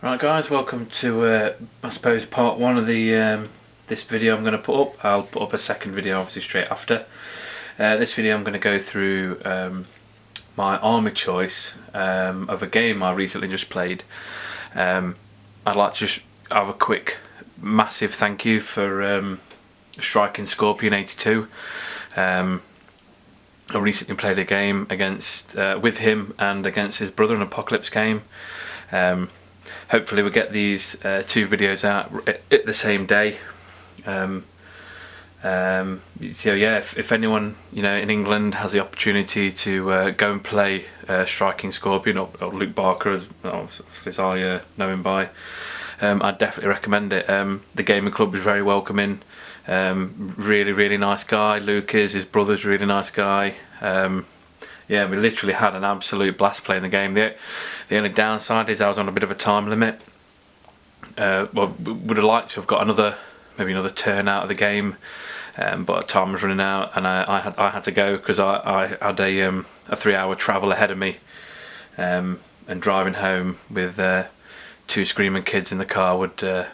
Right guys, welcome to I suppose part one of the this video I'm going to put up. I'll put up a second video obviously straight after. This video I'm going to go through my army choice of a game I recently just played. I'd like to just have a quick massive thank you for striking Scorpion 82. I recently played a game against with him and against his brother, an Apocalypse game. Hopefully we'll get these two videos out at the same day. So yeah, if anyone in England has the opportunity to go and play Striking Scorpion or Luke Barker, as I know him by, I'd definitely recommend it. The gaming club is very welcoming. Really nice guy. Luke is, his brother's a really nice guy. Yeah, we literally had an absolute blast playing the game. The only downside is I was on a bit of a time limit. Well, would have liked to have got maybe another turn out of the game, but time was running out, and I had to go because I had a 3-hour travel ahead of me, and driving home with two screaming kids in the car would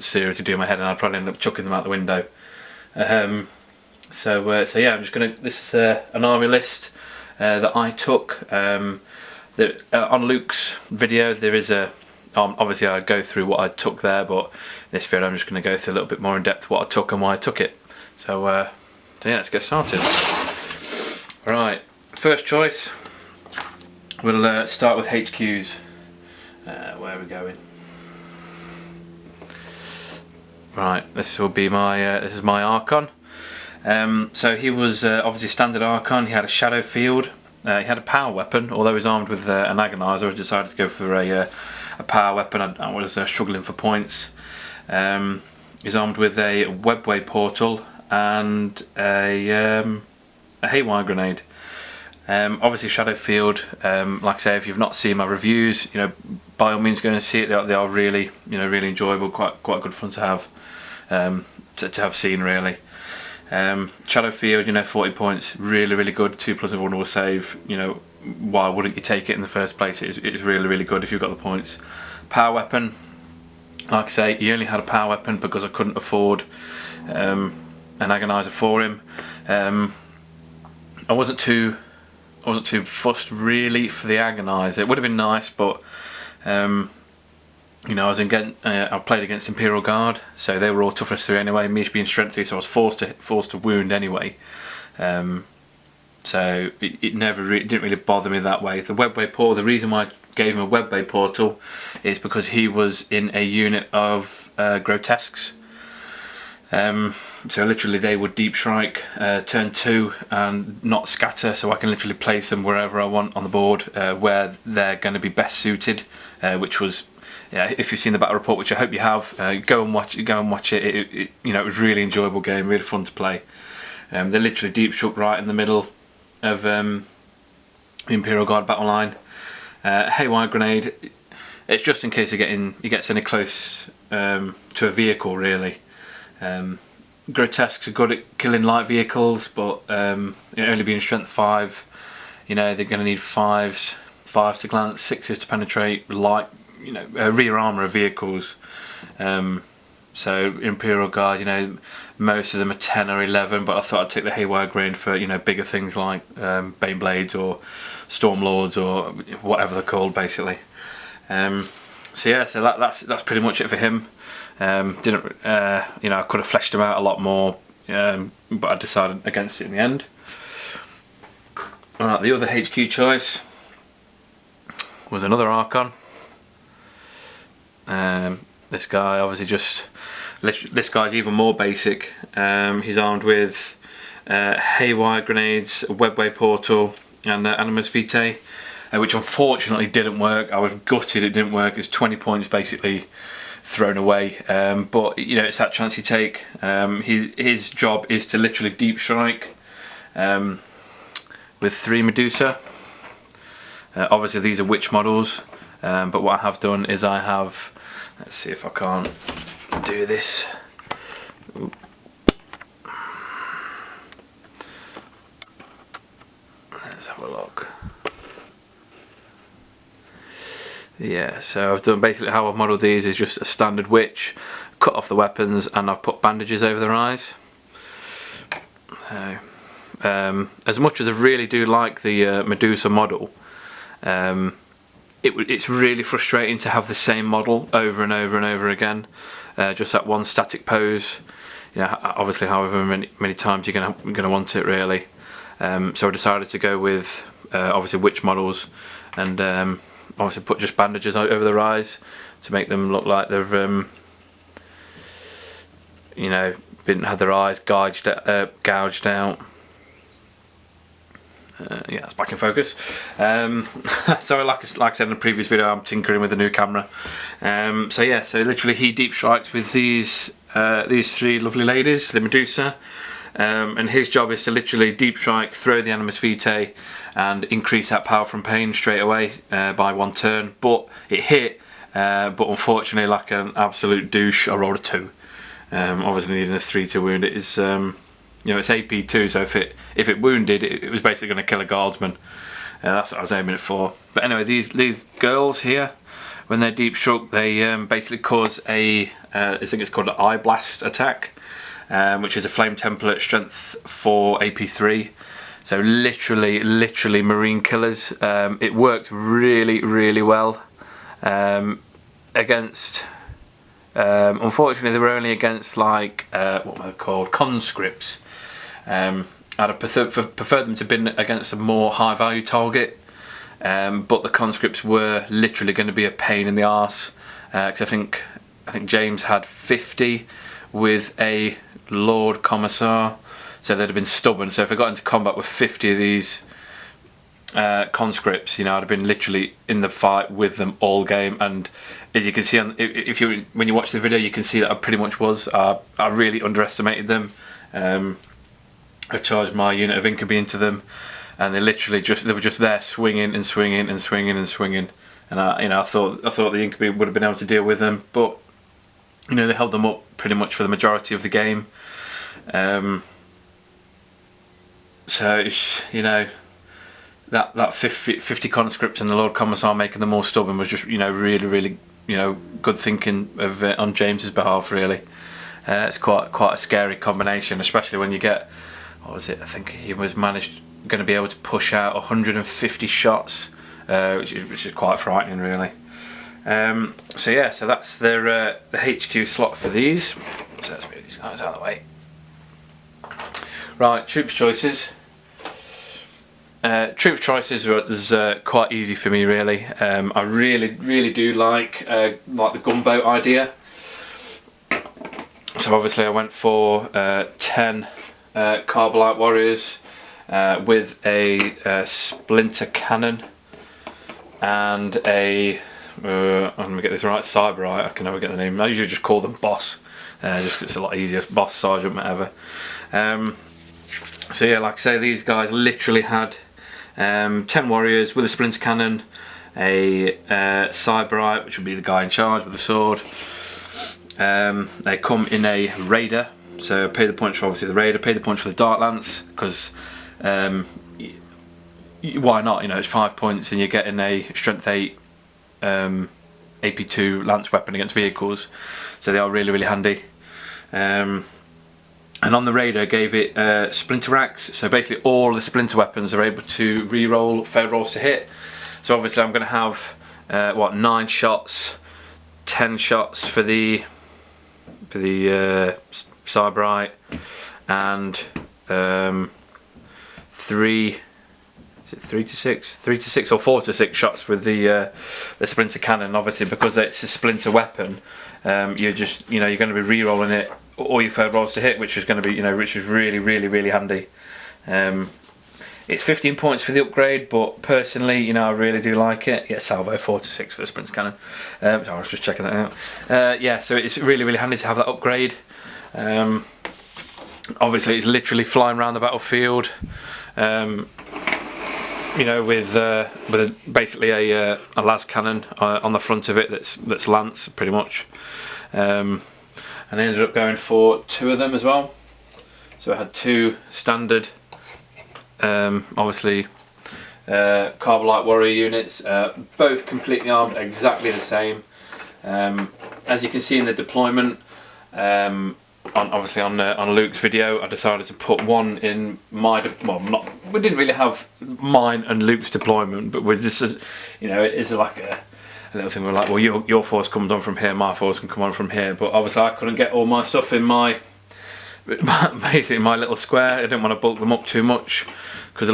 seriously do my head, and I'd probably end up chucking them out the window. So yeah, I'm just gonna. This is an army list that I took. On Luke's video there is a obviously I go through what I took there, but in this video I'm just going to go through a little bit more in depth what I took and why I took it. So yeah, let's get started. Right, first choice, we'll start with HQs. Where are we going? Right, this will be my this is my Archon. So he was obviously standard Archon. He had a shadow field. He had a power weapon, although he was armed with an agonizer. I decided to go for a power weapon. I was struggling for points. He's armed with a webway portal and a haywire grenade. Obviously shadow field. Like I say, if you've not seen my reviews, by all means go and see it. They are really, really enjoyable. Quite good fun to have seen really. Shadow field, 40 points, really good. 2+ invulnerable save. Why wouldn't you take it in the first place? It's really good if you've got the points. Power weapon, like I say, he only had a power weapon because I couldn't afford an agonizer for him. I wasn't too fussed really for the agonizer. It would have been nice, but I played against Imperial Guard, so they were all toughness 3 anyway. Me being strength 3, so I was forced to wound anyway. So it didn't really bother me that way. The webway portal. The reason why I gave him a webway portal is because he was in a unit of Grotesques. So literally they would deep strike, turn 2 and not scatter, so I can literally place them wherever I want on the board, where they're going to be best suited, which was. Yeah, if you've seen the battle report, which I hope you have, go and watch it. It was a really enjoyable game, really fun to play. They literally deep struck right in the middle of the Imperial Guard battle line. Haywire grenade. It's just in case he gets any close to a vehicle, really. Grotesques are good at killing light vehicles, but only being strength 5, they're going to need 5s to glance, 6s to penetrate light. Rear armour of vehicles. So Imperial Guard, most of them are 10 or 11, but I thought I'd take the haywire grenade for bigger things like Bane Blades or Stormlords or whatever they're called, basically. So yeah, so that's pretty much it for him. I could have fleshed him out a lot more, but I decided against it in the end. Alright, the other HQ choice was another Archon. This guy obviously this guy's even more basic. He's armed with haywire grenades, a webway portal and animus vitae, which unfortunately didn't work. I was gutted it didn't work. It's 20 points basically thrown away, but it's that chance you take. His job is to literally deep strike with 3 Medusa. Obviously these are witch models, but what I have done is let's see if I can't do this. Oop. Let's have a look. Yeah, so I've done basically how I've modelled these is just a standard witch, cut off the weapons, and I've put bandages over their eyes. So, as much as I really do like the Medusa model, it's really frustrating to have the same model over and over and over again, just that one static pose. You know, obviously, however many times you're gonna want it, really. So I decided to go with obviously witch models, and obviously put just bandages over their eyes to make them look like they've you know, had their eyes gouged out. Yeah, that's back in focus. So like I said in the previous video, I'm tinkering with the new camera. So yeah, so literally he deep strikes with these three lovely ladies, the Medusa, and his job is to literally deep strike, throw the animus vitae, and increase that power from pain straight away by 1 turn. But it hit, but unfortunately, like an absolute douche, I rolled a 2. Obviously needing a 3 to wound it is, you know, it's AP2, so if it wounded, it was basically going to kill a guardsman. That's what I was aiming it for. But anyway, these girls here, when they're deep struck, they basically cause I think it's called an eye blast attack, which is a flame template, strength 4, AP3. So literally marine killers. It worked really well against. Unfortunately, they were only against like what were they called, conscripts. I'd have preferred them to have been against a more high value target, but the conscripts were literally going to be a pain in the arse. Because I think James had 50 with a Lord Commissar, so they'd have been stubborn. So if I got into combat with 50 of these conscripts, you know, I'd have been literally in the fight with them all game. And as you can see, when you watch the video, you can see that I pretty much was. I really underestimated them. I charged my unit of Inca into them, and they were just there swinging. And I thought the Inca would have been able to deal with them, but you know, they held them up pretty much for the majority of the game. So you know, that 50 conscripts and the Lord Commissar making them all stubborn was just, you know, really, you know, good thinking of on James's behalf, really. It's quite a scary combination, especially when you get, what was it, I think he was going to be able to push out 150 shots, which is quite frightening, really. So yeah, so that's the HQ slot for these. So let's move these guys out of the way. Right, troops choices. Troops choices was quite easy for me, really. I really do like the gunboat idea. So obviously I went for 10 Carbolite warriors with a splinter cannon and a I'm gonna get this right, Cyberite. I can never get the name. I usually just call them boss, just 'cause it's a lot easier. Boss, sergeant, whatever. So yeah, like I say, these guys literally had 10 warriors with a splinter cannon, a Cyberite, which would be the guy in charge with the sword. They come in a raider, so pay the points for obviously the raider, pay the points for the dart lance, because why not? You know, it's 5 points and you're getting a strength 8 AP2 lance weapon against vehicles, so they are really handy. And on the raider, gave it splinter axe, so basically all the splinter weapons are able to re-roll failed rolls to hit. So obviously I'm going to have 9 shots, 10 shots for the Cyberite, and 3 to 6 or 4 to 6 shots with the splinter cannon. Obviously, because it's a splinter weapon, you're going to be re-rolling it, all your failed rolls to hit, which is going to be, you know, which is really handy. It's 15 points for the upgrade, but personally, you know, I really do like it. Yeah, salvo 4 to 6 for the splinter cannon. So I was just checking that out. Yeah, so it's really handy to have that upgrade. Obviously, it's literally flying around the battlefield. You know, with basically a las cannon on the front of it that's lance pretty much. And I ended up going for 2 of them as well. So I had 2 standard, obviously Carbonite warrior units, both completely armed, exactly the same. As you can see in the deployment, on Luke's video, I decided to put one in my we didn't really have mine and Luke's deployment, but we're just, you know, it is like a little thing. We're like, well, your force comes on from here, my force can come on from here, but obviously I couldn't get all my stuff in basically my little square. I didn't want to bulk them up too much because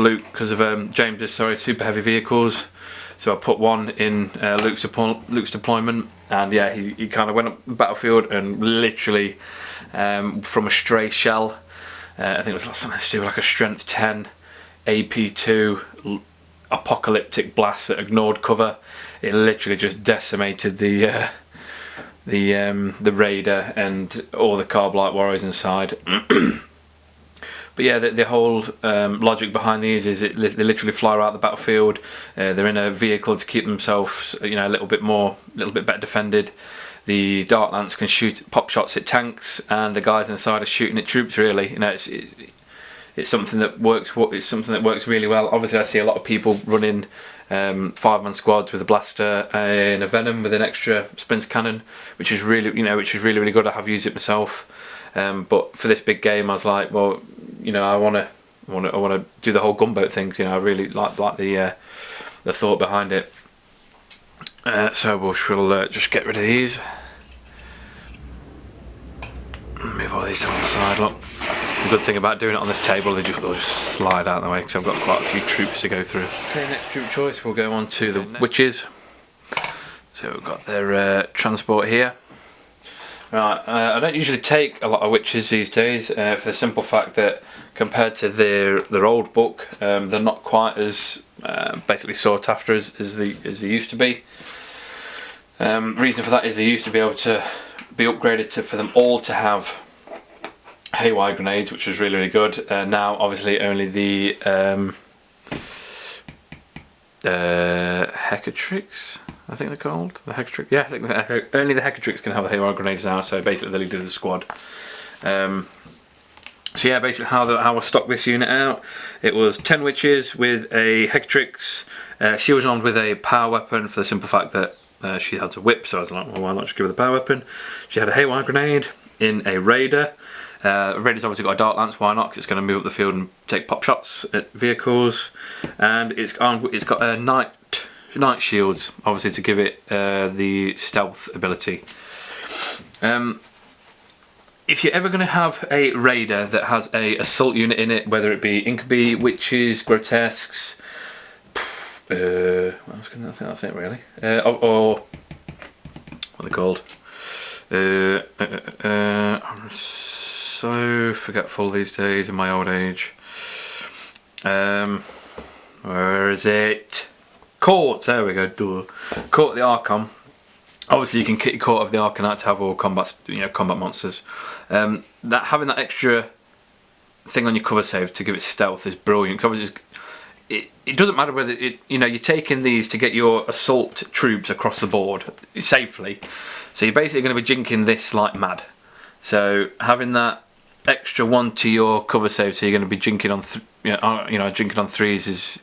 of James's super heavy vehicles. So I put one in Luke's deployment, and yeah, he kind of went up the battlefield and literally from a stray shell, I think it was like something to do like a strength 10 AP2 apocalyptic blast that ignored cover. It literally just decimated the raider and all the Carbonite warriors inside. But yeah, the whole logic behind these is they literally fly around the battlefield. They're in a vehicle to keep themselves, you know, a little bit better defended. The Dark Lance can shoot pop shots at tanks, and the guys inside are shooting at troops. Really, you know, it's something that works. It's something that works really well. Obviously, I see a lot of people running 5-man squads with a blaster and a Venom with an extra splinter cannon, which is really really good. I have used it myself. But for this big game, I was like, well, you know, I want to do the whole gunboat things. You know, I really like the thought behind it. So we'll just get rid of these. Move all these to one side. Look, the good thing about doing it on this table, they'll just slide out of the way because I've got quite a few troops to go through. Okay, next troop choice, we'll go on to the witches. So we've got their transport here. Right, I don't usually take a lot of witches these days for the simple fact that compared to their old book, they're not quite as basically sought after as they used to be. Reason for that is they used to be able to be upgraded for them all to have haywire grenades, which was really, really good. Now, obviously, only the Hecatrix, I think they're called. The Hecatrix, yeah, I think only the Hecatrix can have the haywire grenades now. So basically, the leader of the squad. So yeah, basically how I stocked this unit out. It was 10 witches with a Hecatrix. She was armed with a power weapon for the simple fact that she had a whip, so I was like, well, why not just give her the power weapon? She had a haywire grenade in a raider. Raider's obviously got a Dark Lance, why not? Because it's going to move up the field and take pop shots at vehicles. And it's got night shields, obviously to give it the stealth ability. If you're ever going to have a raider that has a assault unit in it, whether it be Inca, witches, grotesques, I think that's it really. Or what are they called? I'm so forgetful these days in my old age. Where is it? Court. There we go. Duh. Court of the Archon. Obviously, you can kit your Court of the Archon out to have all combat monsters. Having that extra thing on your cover save to give it stealth is brilliant. Because obviously, it doesn't matter whether you're taking these to get your assault troops across the board safely. So you're basically going to be jinking this like mad. So having that extra one to your cover save, so you're going to be jinking on jinking on threes is,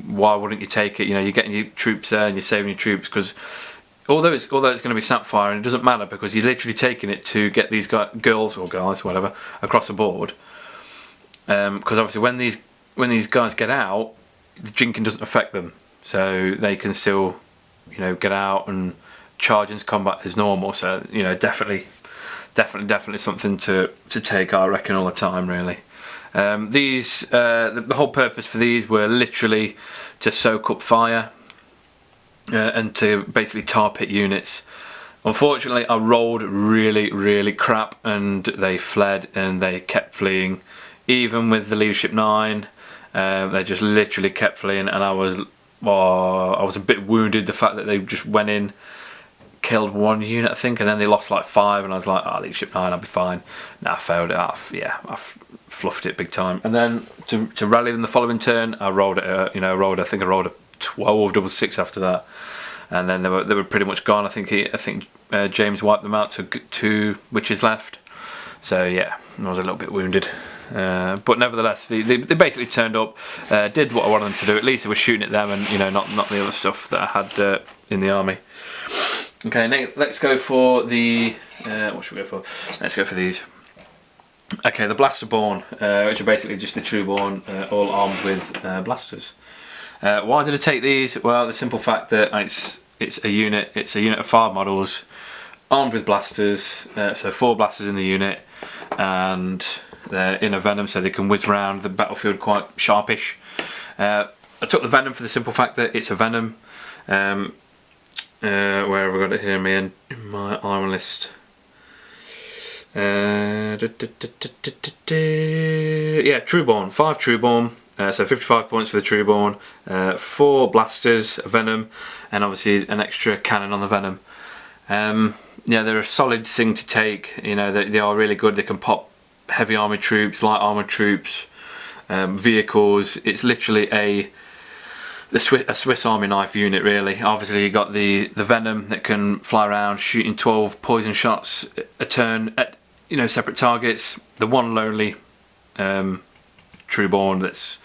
why wouldn't you take it? You're getting your troops there and you're saving your troops, because although it's going to be snapfire, and it doesn't matter because you're literally taking it to get these girls or guys, whatever, across the board. Because obviously when these guys get out, the jinking doesn't affect them, so they can still, get out and charge into combat as normal. So definitely something to take, I reckon, all the time, really. The whole purpose for these were literally to soak up fire and to basically tar pit units. Unfortunately, I rolled really, really crap, and they fled and they kept fleeing, even with the leadership 9. They just literally kept fleeing, and I was a bit wounded. The fact that they just went in, killed one unit, I think, and then they lost like 5, and I was like, leadership 9, I'll be fine. I failed it. I fluffed it big time. And then to rally them the following turn, I rolled I think I rolled a 12 double 6 after that, and then they were pretty much gone. I think James wiped them out to 2 witches left. So yeah, I was a little bit wounded. But nevertheless, they basically turned up, did what I wanted them to do. At least they were shooting at them, and not the other stuff that I had in the army. Okay, let's go for the what should we go for? Let's go for these. Okay, the Blasterborn, which are basically just the Trueborn, all armed with blasters. Why did I take these? Well, the simple fact that it's a unit of 5 models, armed with blasters, so 4 blasters in the unit, and they're in a Venom, so they can whiz around the battlefield quite sharpish. I took the Venom for the simple fact that it's a Venom. Where have I got it here in my armor list? Yeah, Trueborn, 5 Trueborn, so 55 points for the Trueborn, 4 blasters, a Venom, and obviously an extra cannon on the Venom. Yeah, they're a solid thing to take. They are really good. They can pop heavy armoured troops, light armoured troops, vehicles. It's literally a Swiss Army knife unit, really. Obviously, you got the Venom that can fly around shooting 12 poison shots a turn at separate targets. The one lonely Trueborn that's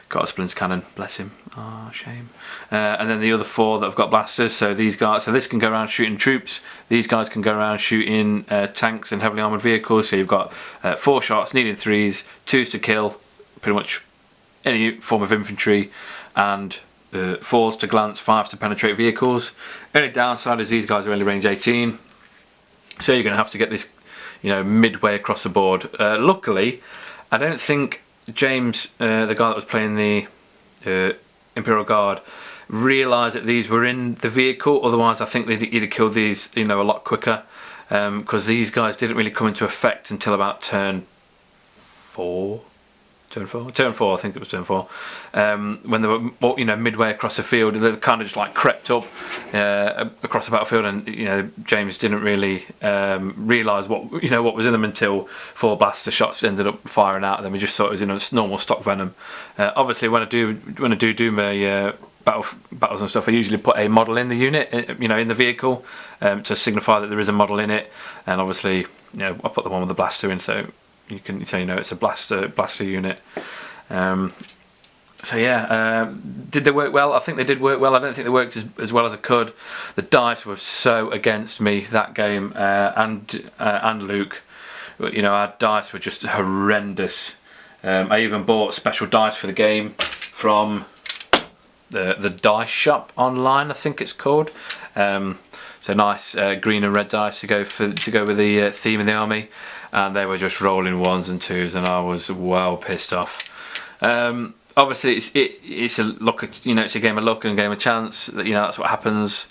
got a splinter cannon, bless him. Oh, shame. And then the other 4 that have got blasters. So these guys, this can go around shooting troops. These guys can go around shooting tanks and heavily armoured vehicles. So you've got 4 shots, needing 3s, 2s to kill pretty much any form of infantry, and 4s to glance, 5s to penetrate vehicles. Only downside is these guys are only range 18, so you're going to have to get this midway across the board. Luckily, I don't think James, the guy that was playing the Imperial Guard, realised that these were in the vehicle. Otherwise I think he'd have killed these a lot quicker, because these guys didn't really come into effect until about turn 4. Turn 4, I think it was turn 4. When they were midway across the field, they kind of just like crept up across the battlefield, and James didn't really realise what was in them until 4 blaster shots ended up firing out of them. He just thought it was normal stock Venom. Obviously, when I do my battles and stuff, I usually put a model in the unit, in the vehicle, to signify that there is a model in it. And obviously, I put the one with the blaster in, so you can say it's a blaster unit. So yeah, did they work well? I think they did work well. I don't think they worked as well as I could. The dice were so against me that game, and Luke. Our dice were just horrendous. I even bought special dice for the game from the dice shop online, I think it's called. So nice green and red dice to go with the theme of the army, and they were just rolling 1s and 2s, and I was well pissed off. Obviously, it's a luck. It's a game of luck and a game of chance. That's what happens.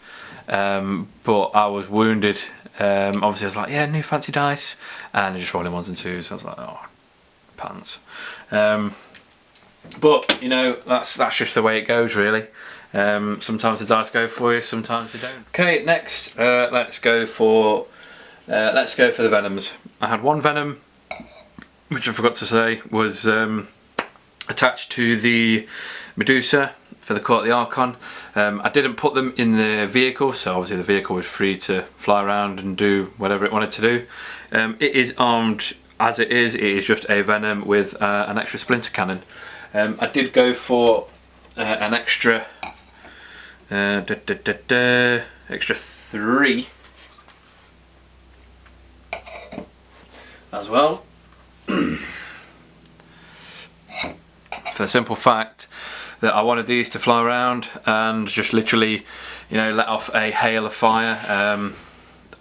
But I was wounded. Obviously, I was like, yeah, new fancy dice, and they're just rolling 1s and 2s. I was like, oh, pants. But that's just the way it goes, really. Sometimes the dice go for you, sometimes they don't. Okay, next, let's go for the Venoms. I had one Venom, which I forgot to say was attached to the Medusa for the Court of the Archon. I didn't put them in the vehicle, so obviously the vehicle was free to fly around and do whatever it wanted to do. It is armed as it is. It is just a Venom with an extra splinter cannon. I did go for an extra extra 3 as well, for the simple fact that I wanted these to fly around and just literally let off a hail of fire.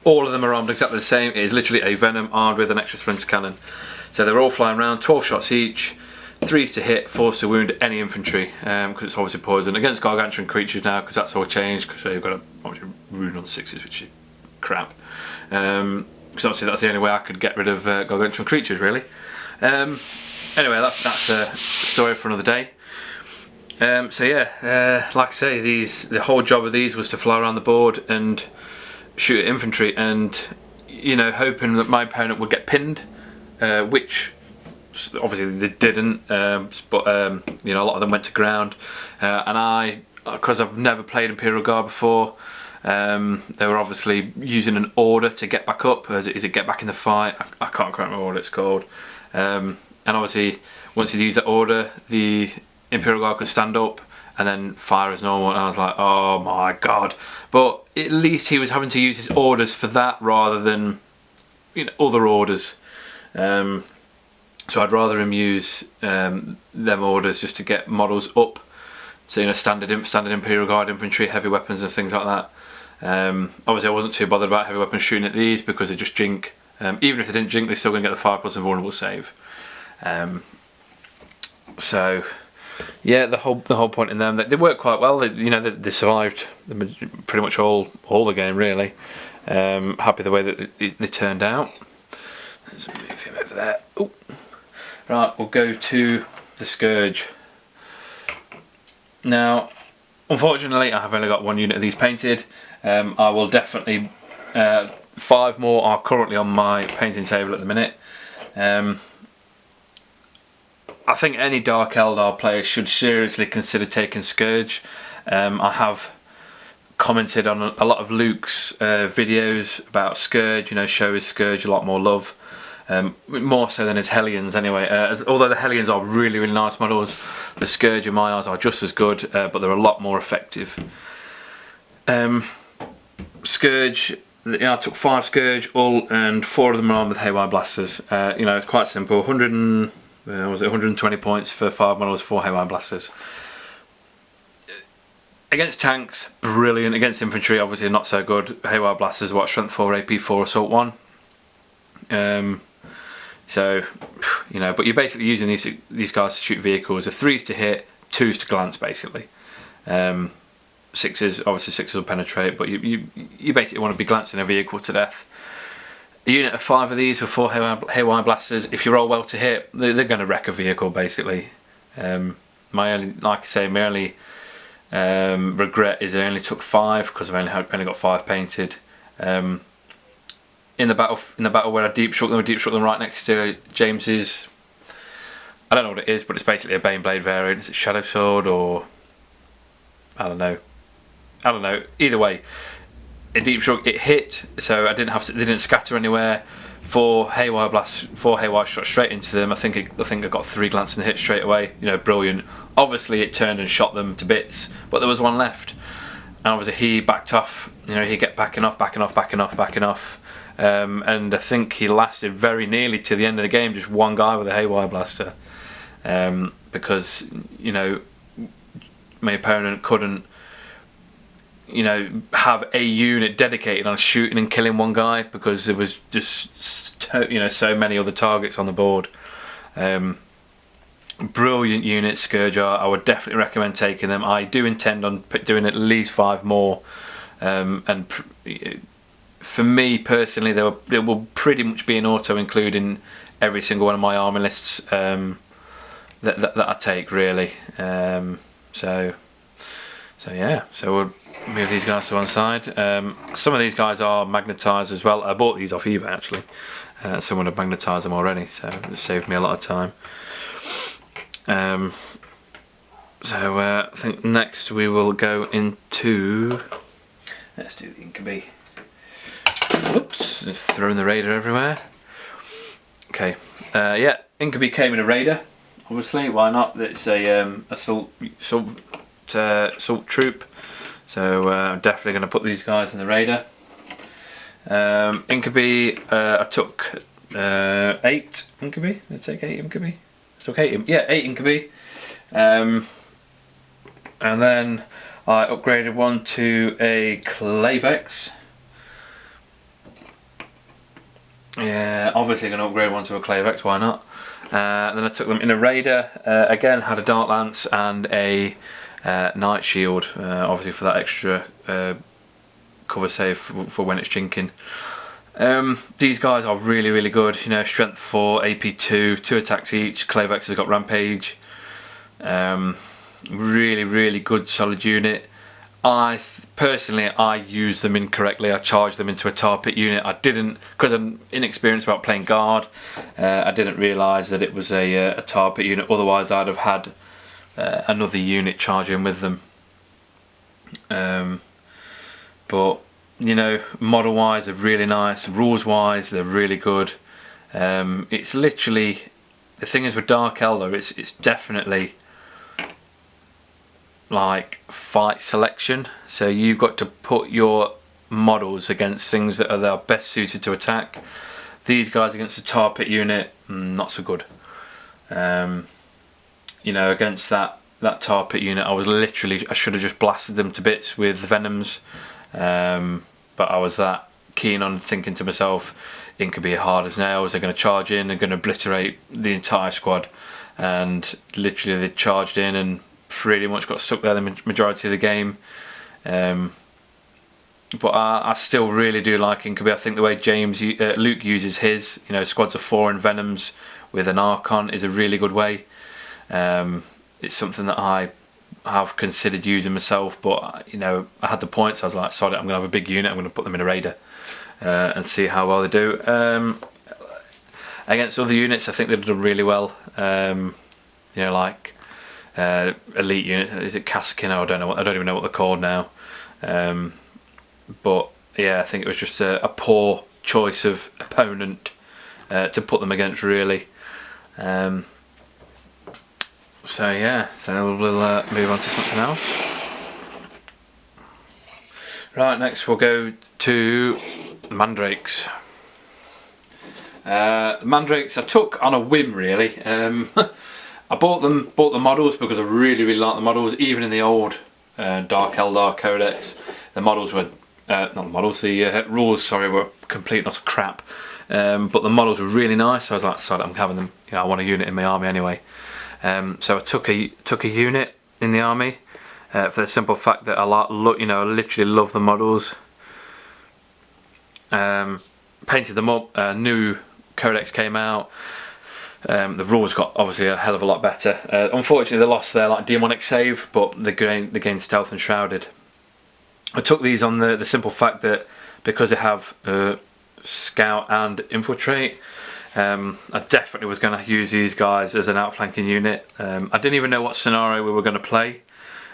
All of them are armed exactly the same. It is literally a Venom armed with an extra splinter cannon, so they're all flying around, 12 shots each, 3s to hit, 4s to wound any infantry, because it's obviously poison against gargantuan creatures now, because that's all changed, because you've got a wound on 6s, which is crap, because obviously that's the only way I could get rid of gargantuan creatures, really. Anyway, that's a story for another day. So yeah, like I say, the whole job of these was to fly around the board and shoot at infantry, and hoping that my opponent would get pinned, which obviously they didn't, but a lot of them went to ground, and I, because I've never played Imperial Guard before, they were obviously using an order to get back up. Is it get back in the fight? I can't remember what it's called. and obviously once he'd used that order, the Imperial Guard could stand up and then fire as normal, and I was like, oh my god. But at least he was having to use his orders for that rather than, you know, other orders. So I'd rather him use them orders just to get models up. So, you know, standard Imperial Guard infantry, heavy weapons and things like that. Obviously I wasn't too bothered about heavy weapons shooting at these because they just jink. Even if they didn't jink, they're still going to get the 5+ invulnerable save. So yeah, the whole point in them, they work quite well. They survived pretty much all the game really. Happy the way that they turned out. Let's move him over there. Ooh. Right, we'll go to the Scourge. Now, unfortunately, I have only got 1 unit of these painted. I will definitely 5 more are currently on my painting table at the minute. I think any Dark Eldar player should seriously consider taking Scourge. I have commented on a lot of Luke's videos about Scourge, you know, show his Scourge a lot more love. More so than his Hellions anyway. Although the Hellions are really, really nice models, the Scourge in my eyes are just as good, but they're a lot more effective. Scourge, I took 5 Scourge, and 4 of them are armed with Haywire Blasters. You know, it's quite simple. 120 points for 5 models, 4 Haywire Blasters. Against tanks, brilliant. Against infantry, obviously not so good. Haywire Blasters, what, strength 4, AP 4, assault 1. So, you know, but you're basically using these guys to shoot vehicles. The 3s to hit, 2s to glance, basically. 6s, obviously 6s will penetrate, but you basically want to be glancing a vehicle to death. A unit of 5 of these with 4 Haywire Blasters, if you roll well to hit, they're going to wreck a vehicle, basically. My only regret is I only took 5 because I've only got 5 painted. In the battle where I deep struck them right next to James's. I don't know what it is, but it's basically a Baneblade variant. Is it Shadow Sword or I don't know. Either way, a deep struck. It hit, so I didn't have to. They didn't scatter anywhere. 4 Haywire blasts, 4 Haywire shots straight into them. I think I got 3 glancing hits straight away. You know, brilliant. Obviously, it turned and shot them to bits, but there was one left, and obviously he backed off. You know, he kept backing off. And I think he lasted very nearly to the end of the game, just one guy with a Haywire Blaster, because, you know, my opponent couldn't, you know, have a unit dedicated on shooting and killing one guy because there was just, you know, so many other targets on the board. Brilliant unit, Scourge. I would definitely recommend taking them. I do intend on doing at least 5 more, and for me personally, there will pretty much be an auto include in every single one of my army lists that I take, really. So yeah, so we'll move these guys to one side. Some of these guys are magnetised as well. I bought these off eBay actually. Someone had magnetised them already, so it saved me a lot of time. So I think next we will go into. Let's do the Inca. Oops, just throwing the Raider everywhere. Okay, yeah, Inca came in a Raider, obviously, why not? It's a assault troop, so I'm definitely going to put these guys in the Raider. Inca, I took 8 Inca. Did I take 8 Inca? I took 8, yeah, 8 Inca. And then I upgraded one to a Clavex. Yeah, obviously going to upgrade one to a Clavex, why not? Then I took them in a Raider, again had a Dart Lance and a Night Shield, obviously for that extra cover save for when it's jinking. These guys are really, really good, you know, strength 4, AP 2, 2 attacks each. Clavex has got Rampage. Really, really good solid unit. Personally, I used them incorrectly. I charged them into a tar pit unit. I didn't, because I'm inexperienced about playing guard, I didn't realise that it was a tar pit unit. Otherwise I'd have had another unit charging with them. But, you know, model wise they're really nice, rules wise they're really good. It's literally the thing is with Dark Eldar, it's definitely like fight selection. So you've got to put your models against things that are best suited to attack. These guys against the tar pit unit, not so good. You know, against that tar pit unit, I should have just blasted them to bits with Venoms, but I was that keen on thinking to myself, Inca be hard as nails, they're going to charge in, they're going to obliterate the entire squad, and literally they charged in and pretty much got stuck there the majority of the game. But I still really do like Inca. I think the way Luke uses his, you know, squads of 4 and Venoms with an Archon is a really good way. It's something that I have considered using myself, but you know, I had the points. I was like, sorry, I'm going to have a big unit. I'm going to put them in a raider and see how well they do. Against other units, I think they've done really well. You know, like elite unit. Is it Casakin? I don't even know what they're called now. But yeah, I think it was just a poor choice of opponent to put them against, really. So yeah, so we'll move on to something else. Right, next we'll go to the Mandrakes. The Mandrakes I took on a whim, really. I bought the models because I really like the models. Even in the old Dark Eldar Codex, the models were the rules, sorry, were complete not crap. But the models were really nice, so I was like, sorry, I'm having them. You know, I want a unit in my army anyway. So I took a unit in the army for the simple fact that I literally love the models. Painted them up. New Codex came out. The rules got obviously a hell of a lot better. Unfortunately, they lost their demonic save, but they gained stealth and shrouded. I took these on the simple fact that because they have scout and infiltrate, I definitely was going to use these guys as an outflanking unit. I didn't even know what scenario we were going to play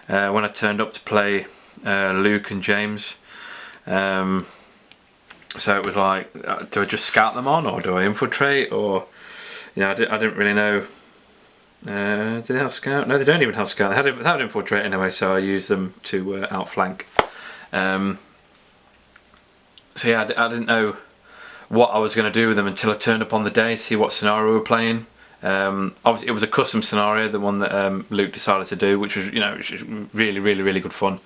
when I turned up to play Luke and James. So it was like, do I just scout them on, or do I infiltrate, or I didn't really know. Do they have scout? No, they don't even have scout. They had infiltrate anyway, so I used them to outflank. So yeah, I didn't know what I was going to do with them until I turned up on the day, see what scenario we were playing. Obviously, it was a custom scenario, the one that Luke decided to do, which was really good fun.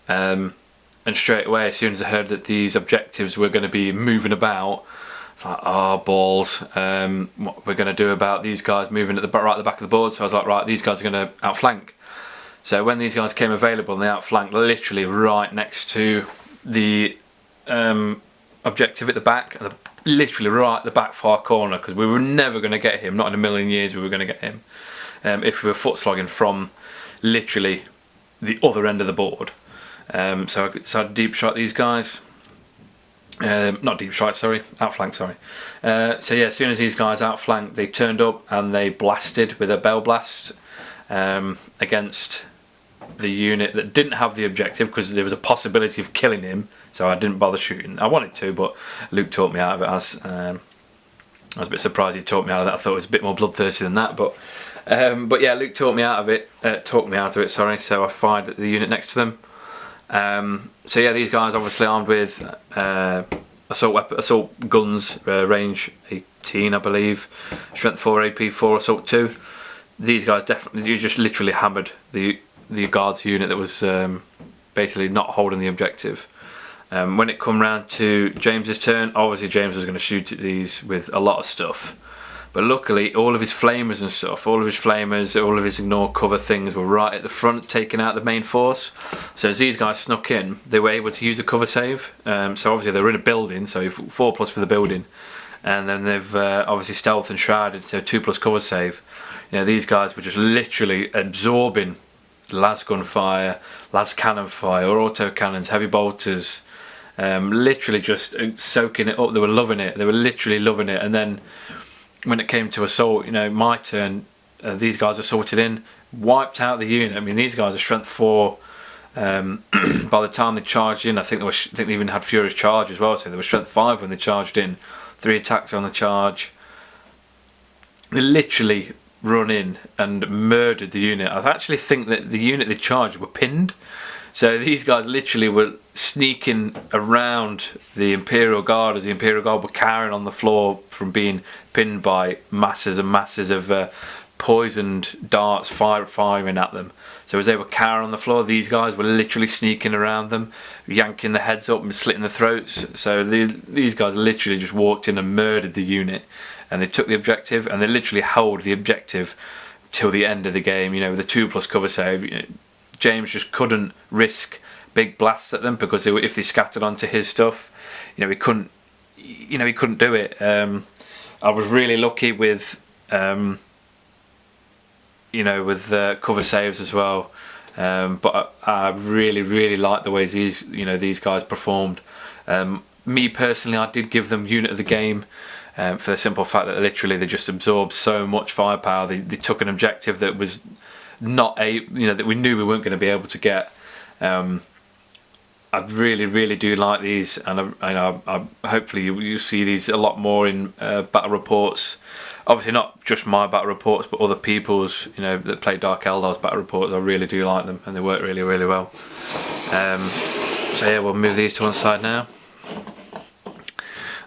And straight away, as soon as I heard that these objectives were going to be moving about, it's like, oh balls, what we're going to do about these guys moving at the back of the board. So I was like, right, these guys are going to outflank. So when these guys came available and they outflanked literally right next to the objective at the back, and literally right at the back far corner, because we were never going to get him, not in a million years we were going to get him, if we were foot slogging from literally the other end of the board. So I decided to deep shot these guys. Not deep shot, sorry, outflank, sorry. So yeah, as soon as these guys outflanked, they turned up and they blasted with a bell blast against the unit that didn't have the objective, because there was a possibility of killing him, so I didn't bother shooting. I wanted to, but Luke talked me out of it. I was a bit surprised he talked me out of that. I thought it was a bit more bloodthirsty than that, but yeah, Luke talked me out of it. Sorry. So I fired at the unit next to them. So yeah, these guys obviously armed with assault guns, range 18, I believe, strength 4, AP 4, assault 2. These guys definitely, you just literally hammered the guards unit that was basically not holding the objective. When it come round to James's turn, obviously James was going to shoot at these with a lot of stuff, but luckily all of his flamers and stuff, all of his ignore cover things were right at the front, taking out the main force. So as these guys snuck in, they were able to use a cover save. So obviously they were in a building, so 4+ for the building, and then they've obviously stealth and shrouded, so 2+ cover save. These guys were just literally absorbing las gunfire, las cannon fire, auto cannons, heavy bolters, literally just soaking it up. They were loving it. They were literally loving it. And then when it came to assault, my turn, these guys assaulted in, wiped out the unit. I mean, these guys are strength 4. By the time they charged in, I think they even had Furious Charge as well. So they were strength 5 when they charged in. 3 attacks on the charge. they literally run in and murdered the unit. I actually think that the unit they charged were pinned. So these guys literally were sneaking around the Imperial Guard as the Imperial Guard were carrying on the floor from being pinned by masses and masses of poisoned darts firing at them. So as they were carrying on the floor, these guys were literally sneaking around them, yanking the heads up and slitting the throats. So these guys literally just walked in and murdered the unit, and they took the objective, and they literally held the objective till the end of the game. You know, with a 2+ cover save, you know, James just couldn't risk big blasts at them, because if they scattered onto his stuff, you know, he couldn't do it. I was really lucky with cover saves as well, but I really liked the ways these guys performed. Me personally, I did give them unit of the game, for the simple fact that literally they just absorbed so much firepower. They took an objective that was not that we knew we weren't going to be able to get. I really do like these, and I hopefully you see these a lot more in battle reports. Obviously not just my battle reports, but other people's, that play Dark Eldar's battle reports. I really do like them, and they work really well. So yeah, we'll move these to one side now.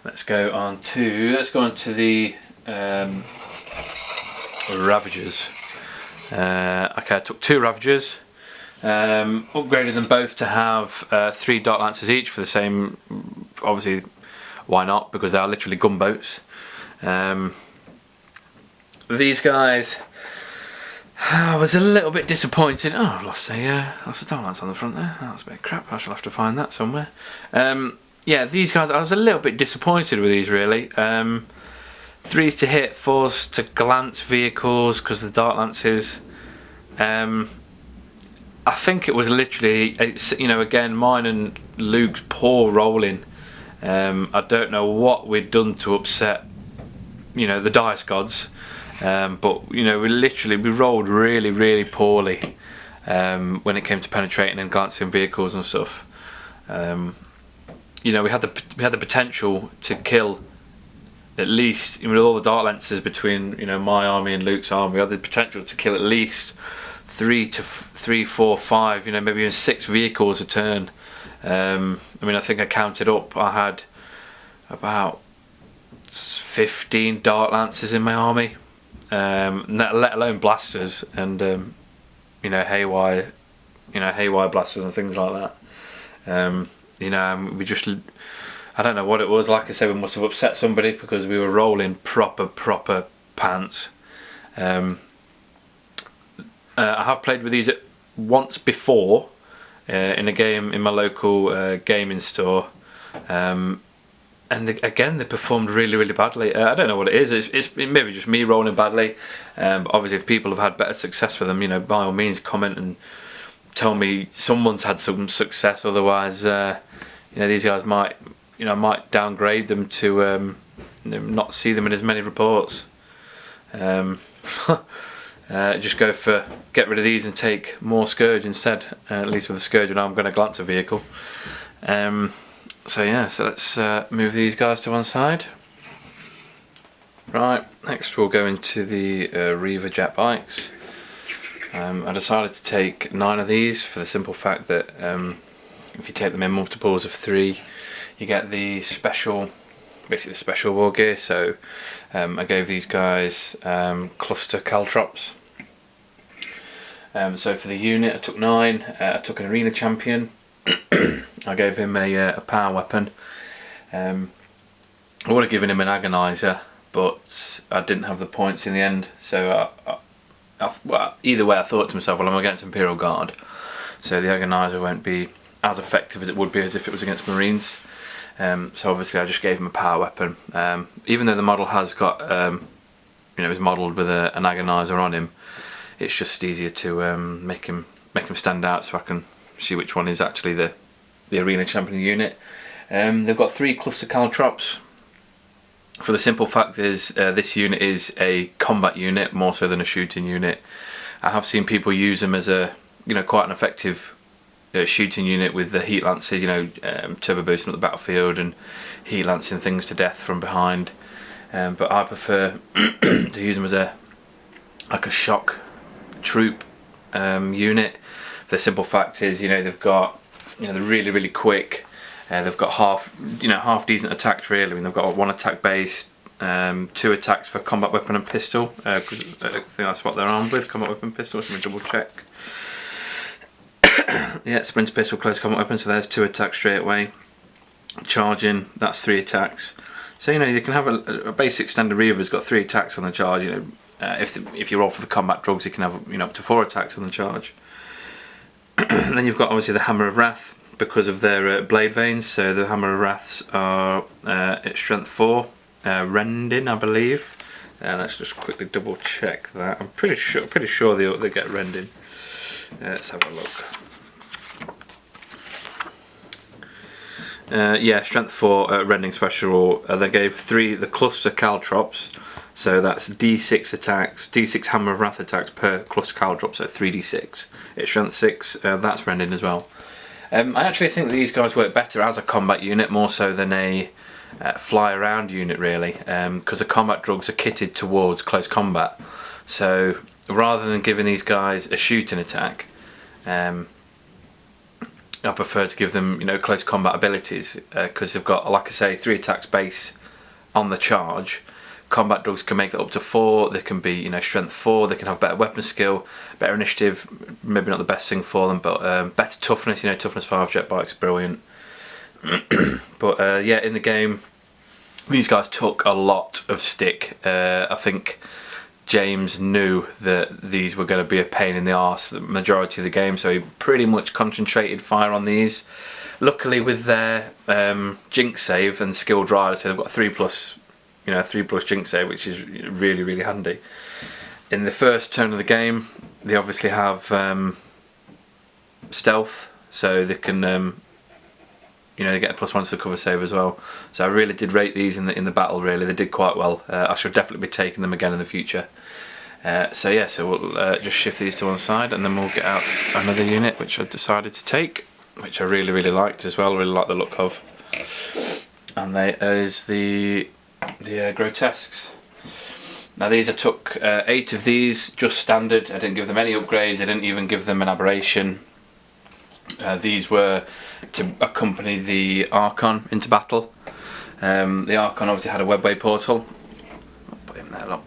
Let's go on to the Ravagers. Okay, I took 2 Ravagers, upgraded them both to have 3 Dark Lancers each for the same. Obviously, why not? Because they are literally gunboats. These guys, I was a little bit disappointed. Oh, I've lost a Dark Lance on the front there. That's a bit of crap. I shall have to find that somewhere. Yeah, these guys, I was a little bit disappointed with these, really. 3s to hit, 4s to glance vehicles because of the Dark Lances. I think it was literally, again, mine and Luke's poor rolling. I don't know what we'd done to upset, the dice gods. But we rolled really poorly when it came to penetrating and glancing vehicles and stuff. We had the potential to kill at least, with all the Dark Lancers between my army and Luke's army, we had the potential to kill at least 3, 4, 5, maybe even 6 vehicles a turn. I think I counted up. I had about 15 Dark Lancers in my army. Let alone blasters and haywire blasters and things like that. We just, I don't know what it was. Like I said, we must have upset somebody because we were rolling proper pants. I have played with these once before in a game in my local gaming store. And again, they performed really badly. I don't know what it is. It's maybe just me rolling badly. But obviously, if people have had better success with them, by all means, comment and tell me someone's had some success. Otherwise, these guys might downgrade them to not see them in as many reports. Just get rid of these and take more Scourge instead. At least with the Scourge, I'm going to glance a vehicle. So let's move these guys to one side. Right, next we'll go into the Reaver jet bikes. I decided to take 9 of these for the simple fact that if you take them in multiples of 3, you get the special war gear. So I gave these guys cluster caltrops. So for the unit, I took 9. I took an arena champion. I gave him a power weapon. I would have given him an agonizer, but I didn't have the points in the end. So either way, I thought to myself, well, I'm against Imperial Guard, so the agonizer won't be as effective as it would be as if it was against Marines. So obviously, I just gave him a power weapon. Even though the model has got, is modelled with an agonizer on him, it's just easier to make him stand out, so I can see which one is actually the arena champion unit. They've got 3 cluster caltrops. For the simple fact is this unit is a combat unit more so than a shooting unit. I have seen people use them as a quite an effective shooting unit with the heat lances, turbo boosting up the battlefield and heat lancing things to death from behind. but I prefer to use them as a shock troop unit. The simple fact is, they've got, they're really quick. They've got half decent attacks really. I mean, they've got 1 attack base, 2 attacks for combat weapon and pistol. 'Cause I think that's what they're armed with, combat weapon, pistol. Let me double check. Yeah, sprint pistol, close combat weapon. So there's 2 attacks straight away. Charging, that's 3 attacks. So you can have a basic standard Reaver's got 3 attacks on the charge. If you roll for the combat drugs, you can have up to 4 attacks on the charge. Then you've got obviously the Hammer of Wrath because of their blade veins. So the Hammer of Wraths are at strength 4, rending, I believe. Let's just quickly double check that. I'm pretty sure they get rending. Let's have a look. Yeah, strength 4 rending special. They gave 3 the cluster caltrops. So that's D6 attacks, D6 Hammer of Wrath attacks per cluster caltrop, so 3D6. It's strength 6, that's rending as well. I actually think these guys work better as a combat unit, more so than a fly around unit really, because the combat drugs are kitted towards close combat. So rather than giving these guys a shooting attack, I prefer to give them close combat abilities, because they've got, like I say, 3 attacks base on the charge. Combat drugs can make that up to 4. They can be strength 4. They can have better weapon skill, better initiative. Maybe not the best thing for them, but better toughness. Toughness 5 jet bike's brilliant. But yeah, in the game, these guys took a lot of stick. I think James knew that these were going to be a pain in the arse the majority of the game, so he pretty much concentrated fire on these. Luckily, with their Jinx save and skilled rider, so they've got 3+. 3+ Jinx save, which is really handy. In the first turn of the game, they obviously have stealth, so they can they get a +1 for cover save as well. So I really did rate these in the battle. Really, they did quite well. I should definitely be taking them again in the future. So yeah, so we'll just shift these to one side, and then we'll get out another unit which I decided to take, which I really liked as well. Really like the look of, and there is the Grotesques. Now these, I took 8 of these just standard. I didn't give them any upgrades. I didn't even give them an aberration. These were to accompany the Archon into battle. The Archon obviously had a webway portal. I'll put him there, look.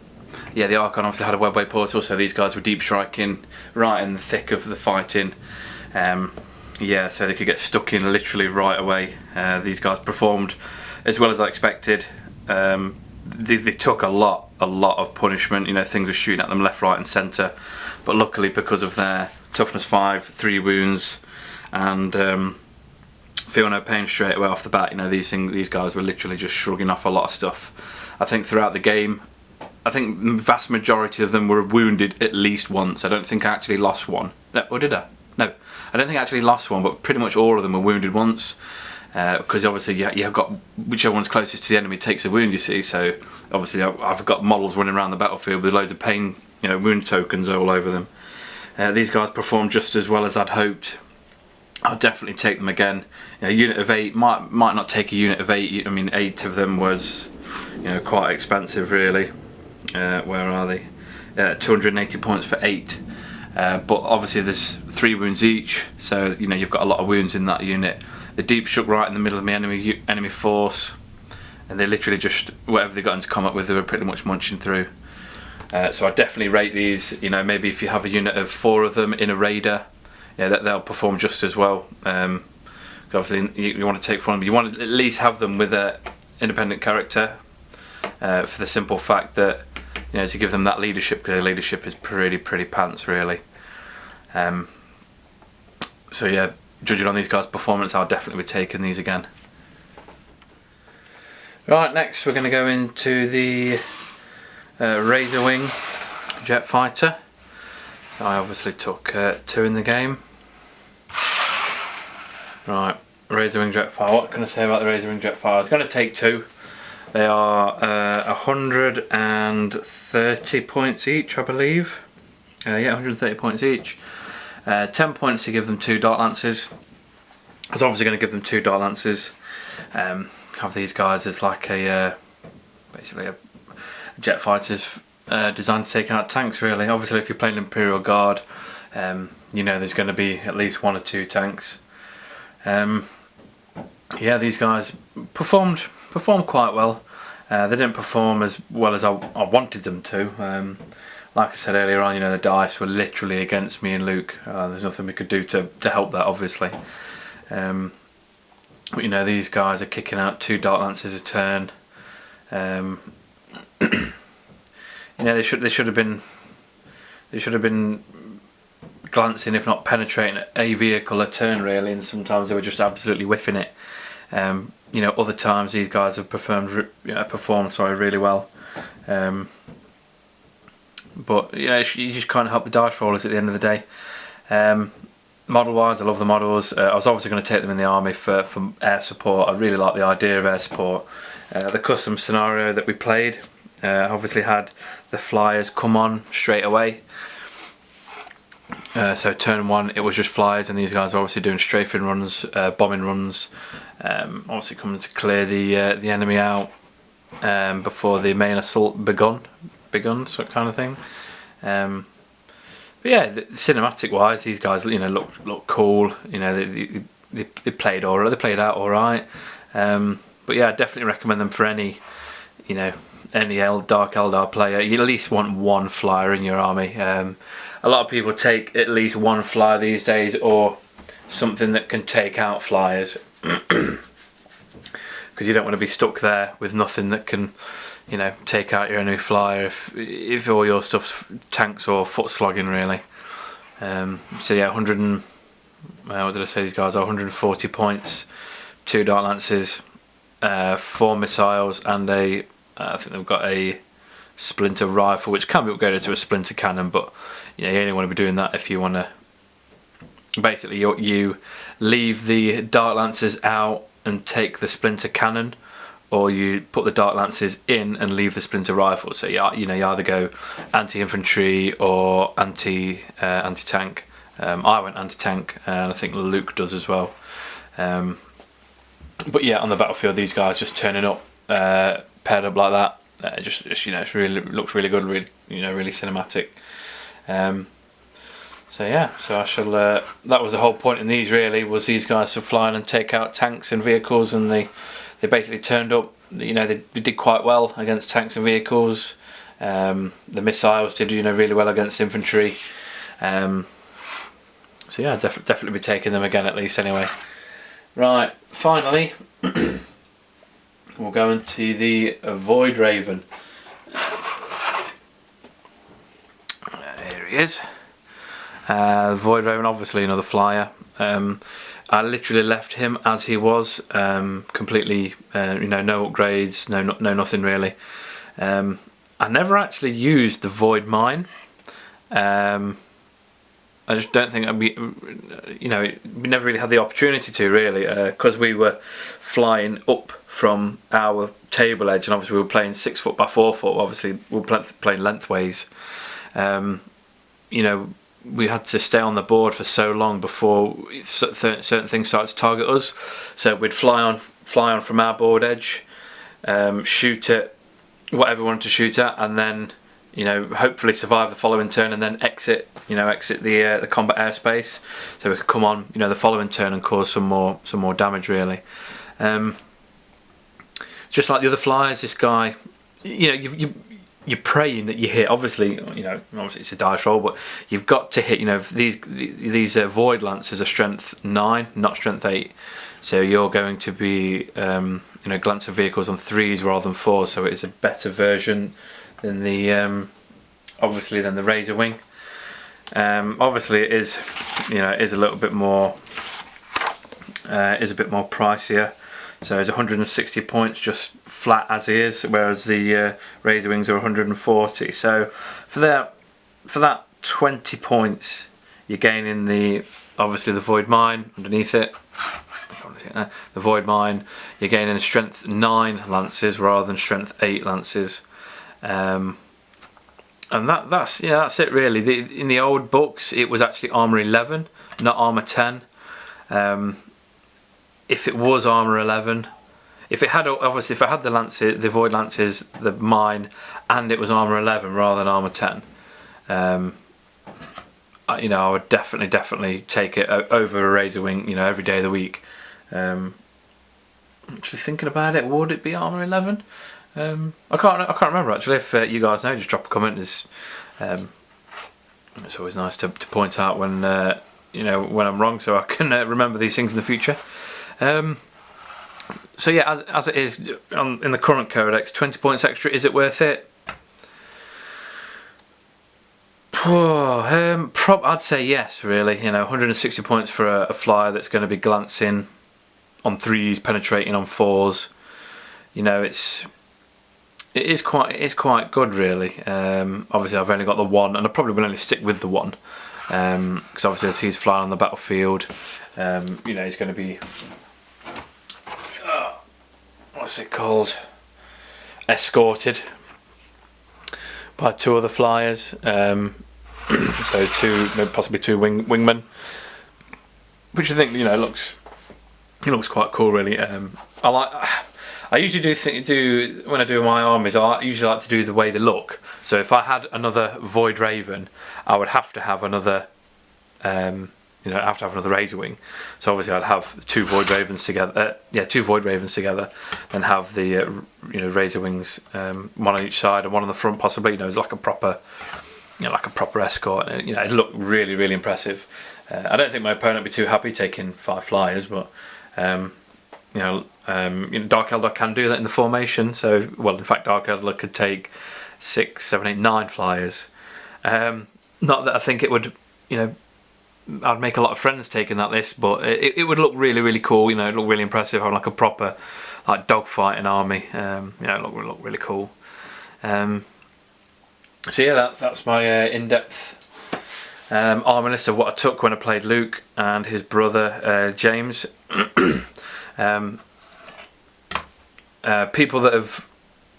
Yeah, the Archon obviously had a webway portal, so these guys were deep striking right in the thick of the fighting. Yeah, so they could get stuck in literally right away. These guys performed as well as I expected. They took a lot of punishment. Things were shooting at them left, right and centre, but luckily, because of their toughness 5, 3 wounds, and feel no pain straight away off the bat, these guys were literally just shrugging off a lot of stuff. I think throughout the game, I think the vast majority of them were wounded at least once. I don't think I actually lost one. No, or did I? No, I don't think I actually lost one, but pretty much all of them were wounded once. Because obviously you've got whichever one's closest to the enemy takes a wound, you see. So obviously I've got models running around the battlefield with loads of pain, wound tokens all over them. These guys performed just as well as I'd hoped. I'll definitely take them again. A unit of 8 might not take a unit of 8. I mean, 8 of them was quite expensive really. Where are they? 280 points for 8. But obviously there's 3 wounds each, so you've got a lot of wounds in that unit. The deep struck right in the middle of the enemy force, and they literally just, whatever they got into combat with, they were pretty much munching through. So I definitely rate these. Maybe if you have a unit of 4 of them in a raider, they'll perform just as well. Obviously you want to take 4 of them, but you want to at least have them with an independent character, for the simple fact that to give them that leadership, because leadership is pretty pants really. So yeah, judging on these guys' performance, I'll definitely be taking these again. Right, next we're going to go into the Razorwing jet fighter. I obviously took 2 in the game. Right, Razorwing jet fighter. What can I say about the Razorwing jet fighter? I was going to take 2. They are 130 points each, I believe. Yeah, 130 points each. 10 points to give them 2 Dark Lances. I was obviously going to give them 2 Dark Lances. Have these guys as like basically a jet fighters designed to take out tanks. Really, obviously, if you're playing Imperial Guard, you know there's going to be at least 1 or 2 tanks. Yeah, these guys performed quite well. They didn't perform as well as I wanted them to. Like I said earlier on, you know, the dice were literally against me and Luke. There's nothing we could do to help that, obviously. But you know, these guys are kicking out 2 Dark Lancers a turn. You know, they should have been glancing, if not penetrating, a vehicle a turn, really. And sometimes they were just absolutely whiffing it. You know, other times these guys have performed really well. But you know, you just can't help the dice rollers at the end of the day. Model wise, I love the models. I was obviously going to take them in the army for air support. I really like the idea of air support. The custom scenario that we played obviously had the flyers come on straight away. So turn 1 it was just flyers, and these guys are obviously doing strafing runs, bombing runs, obviously coming to clear the enemy out before the main assault begun, sort of kind of thing. But yeah, cinematic wise, these guys, you know, look cool. You know, they played alright. They played out alright. But yeah, I definitely recommend them for any, you know, any Dark Eldar player. You at least want 1 flyer in your army. A lot of people take at least 1 flyer these days, or something that can take out flyers, because you don't want to be stuck there with nothing that can, you know, take out your enemy flyer if all your stuff's tanks or foot slogging, really. So yeah, what did I say? These guys are 140 points, 2 Dark Lances, 4 missiles, and I think they've got a splinter rifle, which can be upgraded to a splinter cannon, but you know, you only want to be doing that if you want to. Basically, you leave the Dark Lancers out and take the splinter cannon, or you put the Dark Lancers in and leave the splinter rifle. So you either go anti-infantry or anti-tank. I went anti-tank, and I think Luke does as well. But yeah, on the battlefield, these guys just turning up, paired up like that. Just you know, looks really good, really cinematic. So yeah, so I shall. That was the whole point in these, really, was these guys to fly in and take out tanks and vehicles, and they basically turned up. You know, they did quite well against tanks and vehicles. The missiles did, you know, really well against infantry. So yeah, definitely be taking them again, at least, anyway. Right, finally, we'll go into the Void Raven. Here he is. Void Raven, obviously another flyer. I literally left him as he was, completely, you know, no upgrades, no nothing really. I never actually used the Void Mine. I just don't think we never really had the opportunity to, really, because we were flying up from our table edge, and obviously we were playing 6 foot by 4 foot. Obviously we were playing lengthways. You know, we had to stay on the board for so long before certain things started to target us. So we'd fly on from our board edge, shoot at whatever we wanted to shoot at, and then, you know, hopefully survive the following turn, and then exit the combat airspace, so we could come on, you know, the following turn and cause some more damage, really. Just like the other flyers, this guy, you know, you're praying that you hit. Obviously it's a dice roll, but you've got to hit. You know, these Void Lancers are strength 9, not strength 8, so you're going to be you know, glancing vehicles on 3s rather than 4. So it is a better version than the obviously than the Razorwing. Obviously it is, you know, it is a little bit more pricier. So it's 160 points just flat as is, whereas the Razorwings are 140. So for that 20 points, you're gaining obviously the Void Mine underneath it. The Void Mine, you're gaining strength 9 lances rather than strength 8 lances. And that's it, really. In the old books, it was actually armor 11, not armor 10. If it was armor 11, if it had, obviously, if I had the lances, the void lances, the mine, and it was armor 11 rather than armor 10, you know, I would definitely take it over a Razorwing, you know, every day of the week. Actually thinking about it, would it be armor 11? I can't remember actually. If you guys know, just drop a comment. It's always nice to point out when you know, when I'm wrong, so I can remember these things in the future. So yeah, as it is in the current codex, 20 points extra. Is it worth it? I'd say yes, really. You know, 160 points for a flyer that's going to be glancing on 3s, penetrating on 4s. You know, it is quite good, really. Obviously, I've only got the 1, and I probably will only stick with the 1, because obviously, as he's flying on the battlefield, you know, he's going to be what's it called? Escorted by 2 other flyers. So possibly 2 wingmen, which I think, you know, looks quite cool, really. I usually do when I do my armies, I usually like to do the way they look. So if I had another Void Raven, I would have to have another, you know, I have to have another Razorwing. So obviously I'd have 2 Void Ravens together. 2 Void Ravens together, and have the you know, Razorwings, one on each side and one on the front, possibly. You know, it's like a proper, you know, like a proper escort. And, you know, it looked really impressive. I don't think my opponent would be too happy taking 5 flyers, but you know, Dark Eldar can do that in the formation. So, well, in fact, Dark Eldar could take 6, 7, 8, 9 flyers. Not that I think it would, you know, I'd make a lot of friends taking that list, but it would look really cool. You know, it look really impressive, having like a proper, like, dogfighting army. You know, it look really cool. So yeah, that's my in-depth army list of what I took when I played Luke and his brother James. People that have,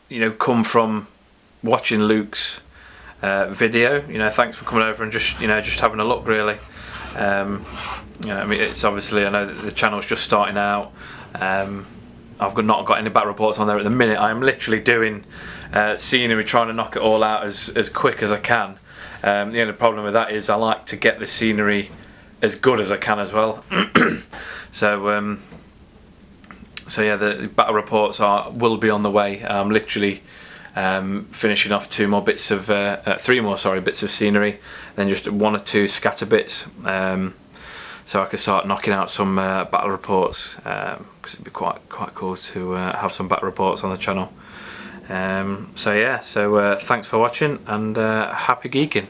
you know, come from watching Luke's video, you know, thanks for coming over and just, you know, just having a look, really. You know, I mean, it's obviously, I know that the channel's just starting out. I've not got any battle reports on there at the minute. I'm literally doing scenery, trying to knock it all out as quick as I can. The only problem with that is I like to get the scenery as good as I can as well. So yeah, the battle reports will be on the way. I'm literally finishing off 3 more bits of scenery, then just 1 or 2 scatter bits, so I can start knocking out some battle reports, because it'd be quite cool to have some battle reports on the channel. So yeah, thanks for watching, and happy geeking.